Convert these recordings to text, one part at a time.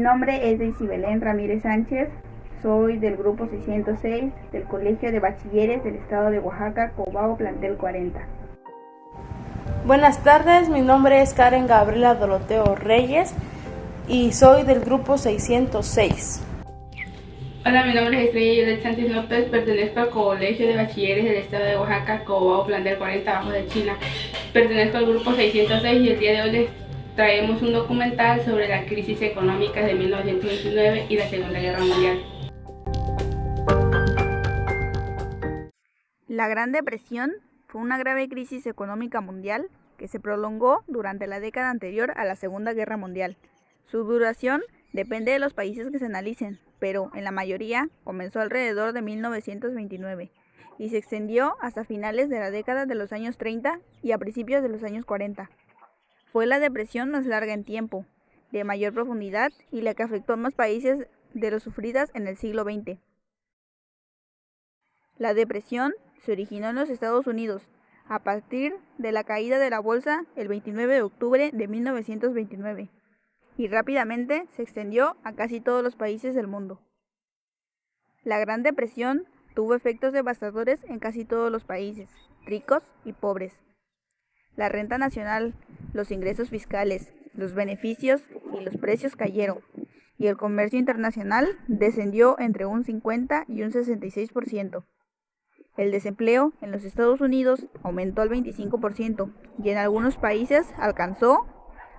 nombre es Daisy Belén Ramírez Sánchez, soy del grupo 606 del Colegio de Bachilleres del Estado de Oaxaca, Cobao, plantel 40. Buenas tardes, mi nombre es Karen Gabriela Doroteo Reyes y soy del grupo 606. Hola, mi nombre es Estrella Yolet Sánchez López, pertenezco al Colegio de Bachilleres del Estado de Oaxaca, Cobao, plantel 40, Bajo de China. Pertenezco al grupo 606 y el día de hoy les traemos un documental sobre la crisis económica de 1929 y la Segunda Guerra Mundial. La Gran Depresión fue una grave crisis económica mundial que se prolongó durante la década anterior a la Segunda Guerra Mundial. Su duración depende de los países que se analicen, pero en la mayoría comenzó alrededor de 1929 y se extendió hasta finales de la década de los años 30 y a principios de los años 40. Fue la depresión más larga en tiempo, de mayor profundidad y la que afectó a más países de los sufridas en el siglo XX. La depresión se originó en los Estados Unidos a partir de la caída de la bolsa el 29 de octubre de 1929 y rápidamente se extendió a casi todos los países del mundo. La Gran Depresión tuvo efectos devastadores en casi todos los países, ricos y pobres. La renta nacional, los ingresos fiscales, los beneficios y los precios cayeron, y el comercio internacional descendió entre un 50 y un 66%. El desempleo en los Estados Unidos aumentó al 25% y en algunos países alcanzó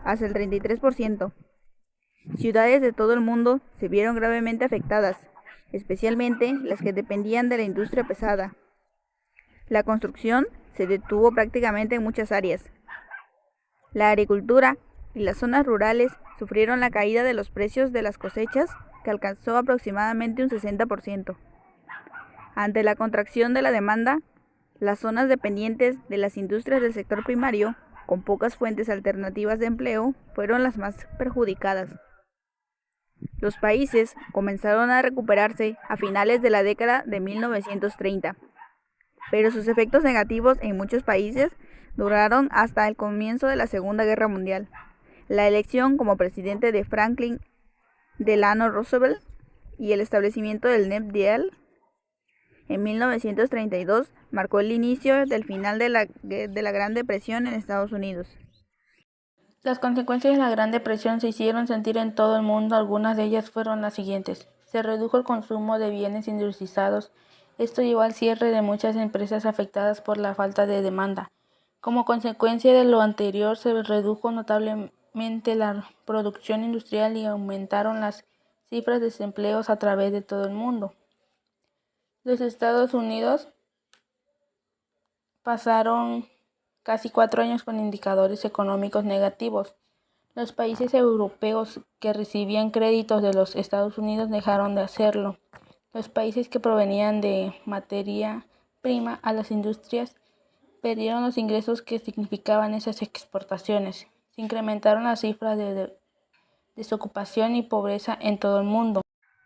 hasta el 33%. Ciudades de todo el mundo se vieron gravemente afectadas, especialmente las que dependían de la industria pesada. La construcción se detuvo prácticamente en muchas áreas. La agricultura y las zonas rurales sufrieron la caída de los precios de las cosechas, que alcanzó aproximadamente un 60%. Ante la contracción de la demanda, las zonas dependientes de las industrias del sector primario, con pocas fuentes alternativas de empleo, fueron las más perjudicadas. Los países comenzaron a recuperarse a finales de la década de 1930, pero sus efectos negativos en muchos países duraron hasta el comienzo de la Segunda Guerra Mundial. La elección como presidente de Franklin Delano Roosevelt y el establecimiento del New Deal en 1932 marcó el inicio del final de la Gran Depresión en Estados Unidos. Las consecuencias de la Gran Depresión se hicieron sentir en todo el mundo. Algunas de ellas fueron las siguientes. Se redujo el consumo de bienes industrializados. Esto llevó al cierre de muchas empresas afectadas por la falta de demanda. Como consecuencia de lo anterior, se redujo notablemente la producción industrial y aumentaron las cifras de desempleos a través de todo el mundo. Los Estados Unidos pasaron casi 4 años con indicadores económicos negativos. Los países europeos que recibían créditos de los Estados Unidos dejaron de hacerlo. Los países que provenían de materia prima a las industrias perdieron los ingresos que significaban esas exportaciones. Se incrementaron las cifras de desocupación y pobreza en todo el mundo.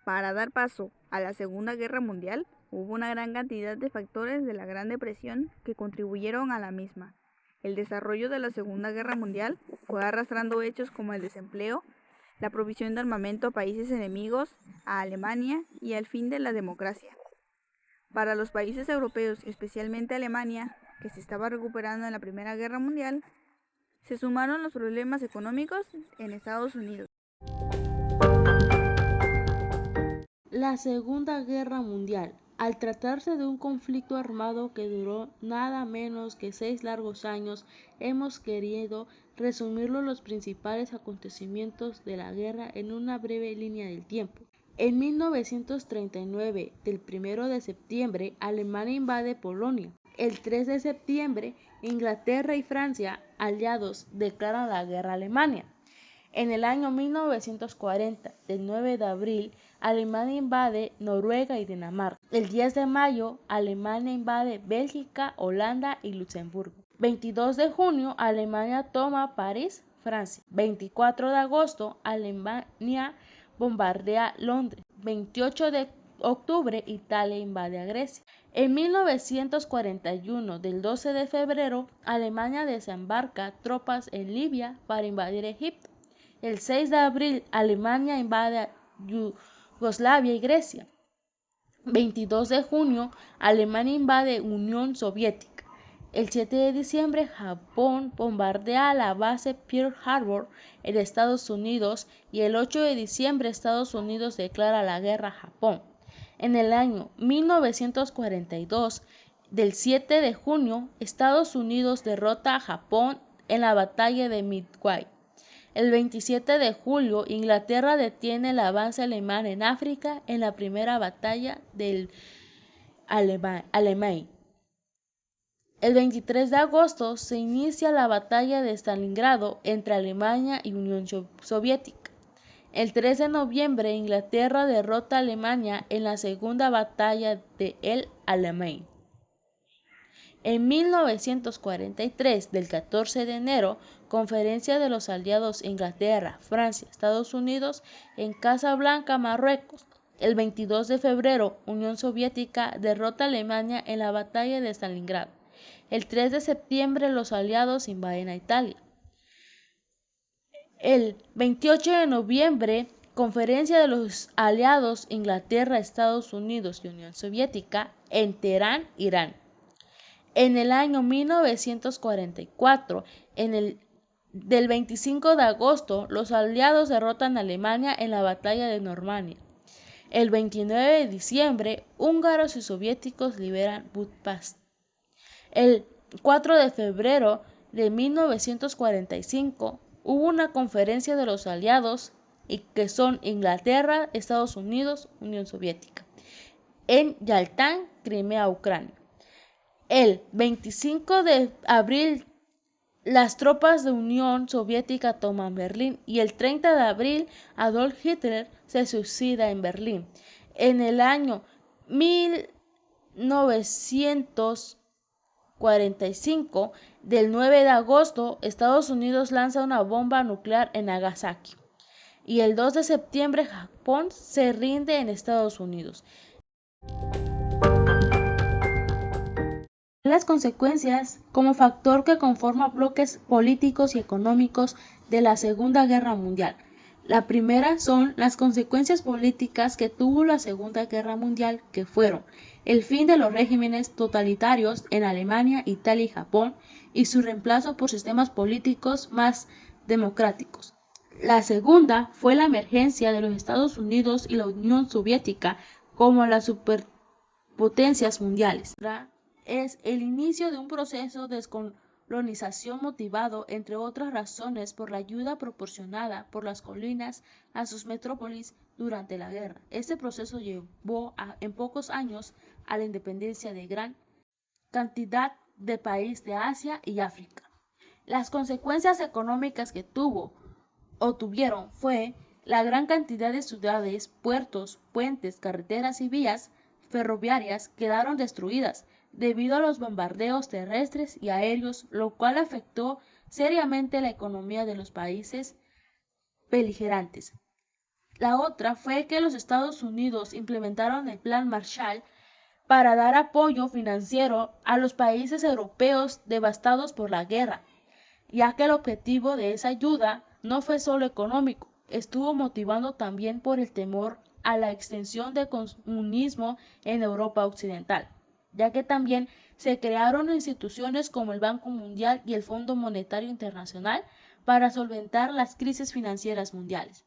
Para dar paso a la Segunda Guerra Mundial, hubo una gran cantidad de factores de la Gran Depresión que contribuyeron a la misma. El desarrollo de la Segunda Guerra Mundial fue arrastrando hechos como el desempleo, la provisión de armamento a países enemigos, a Alemania y al fin de la democracia. Para los países europeos, especialmente Alemania, que se estaba recuperando en la Primera Guerra Mundial, se sumaron los problemas económicos en Estados Unidos. La Segunda Guerra Mundial. Al tratarse de un conflicto armado que duró nada menos que 6 largos años, hemos querido resumirlo los principales acontecimientos de la guerra en una breve línea del tiempo. En 1939, del 1 de septiembre, Alemania invade Polonia. El 3 de septiembre, Inglaterra y Francia, aliados, declaran la guerra a Alemania. En el año 1940, del 9 de abril, Alemania invade Noruega y Dinamarca. El 10 de mayo, Alemania invade Bélgica, Holanda y Luxemburgo. 22 de junio, Alemania toma París, Francia. 24 de agosto, Alemania bombardea Londres. 28 de octubre, Italia invade a Grecia. En 1941, del 12 de febrero, Alemania desembarca tropas en Libia para invadir Egipto. El 6 de abril, Alemania invade Yugoslavia y Grecia. 22 de junio, Alemania invade Unión Soviética. El 7 de diciembre, Japón bombardea la base Pearl Harbor en Estados Unidos y el 8 de diciembre Estados Unidos declara la guerra a Japón. En el año 1942, del 7 de junio, Estados Unidos derrota a Japón en la batalla de Midway. El 27 de julio, Inglaterra detiene el avance alemán en África en la primera batalla del Alamein. El 23 de agosto se inicia la batalla de Stalingrado entre Alemania y Unión Soviética. El 3 de noviembre, Inglaterra derrota a Alemania en la segunda batalla de El Alamein. En 1943, del 14 de enero, Conferencia de los Aliados Inglaterra, Francia, Estados Unidos en Casablanca, Marruecos. El 22 de febrero, Unión Soviética derrota a Alemania en la batalla de Stalingrado. El 3 de septiembre, los aliados invaden a Italia. El 28 de noviembre, Conferencia de los Aliados Inglaterra, Estados Unidos y Unión Soviética en Teherán, Irán. En el año 1944, del 25 de agosto, los aliados derrotan a Alemania en la batalla de Normandía. El 29 de diciembre, húngaros y soviéticos liberan Budapest. El 4 de febrero de 1945, hubo una conferencia de los aliados, que son Inglaterra, Estados Unidos, Unión Soviética, en Yalta, Crimea, Ucrania. El 25 de abril, las tropas de Unión Soviética toman Berlín y el 30 de abril, Adolf Hitler se suicida en Berlín. En el año 1945, del 9 de agosto, Estados Unidos lanza una bomba nuclear en Nagasaki. Y el 2 de septiembre, Japón se rinde en Estados Unidos. Las consecuencias como factor que conforma bloques políticos y económicos de la Segunda Guerra Mundial. La primera son las consecuencias políticas que tuvo la Segunda Guerra Mundial, que fueron el fin de los regímenes totalitarios en Alemania, Italia y Japón y su reemplazo por sistemas políticos más democráticos. La segunda fue la emergencia de los Estados Unidos y la Unión Soviética como las superpotencias mundiales. Es el inicio de un proceso de descolonización motivado, entre otras razones, por la ayuda proporcionada por las colonias a sus metrópolis durante la guerra. Este proceso llevó en pocos años a la independencia de gran cantidad de países de Asia y África. Las consecuencias económicas que tuvieron fue la gran cantidad de ciudades, puertos, puentes, carreteras y vías ferroviarias quedaron destruidas debido a los bombardeos terrestres y aéreos, lo cual afectó seriamente la economía de los países beligerantes. La otra fue que los Estados Unidos implementaron el Plan Marshall para dar apoyo financiero a los países europeos devastados por la guerra, ya que el objetivo de esa ayuda no fue solo económico, estuvo motivado también por el temor a la extensión del comunismo en Europa Occidental, ya que también se crearon instituciones como el Banco Mundial y el Fondo Monetario Internacional para solventar las crisis financieras mundiales.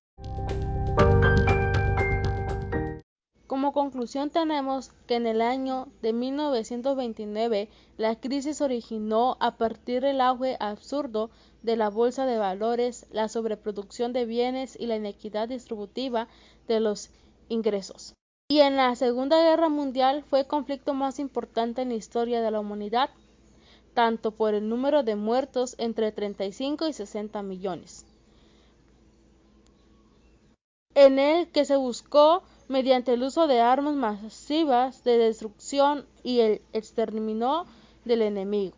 Como conclusión tenemos que en el año de 1929 la crisis se originó a partir del auge absurdo de la bolsa de valores, la sobreproducción de bienes y la inequidad distributiva de los ingresos. Y en la Segunda Guerra Mundial fue el conflicto más importante en la historia de la humanidad, tanto por el número de muertos, entre 35 y 60 millones, en el que se buscó mediante el uso de armas masivas de destrucción y el exterminio del enemigo.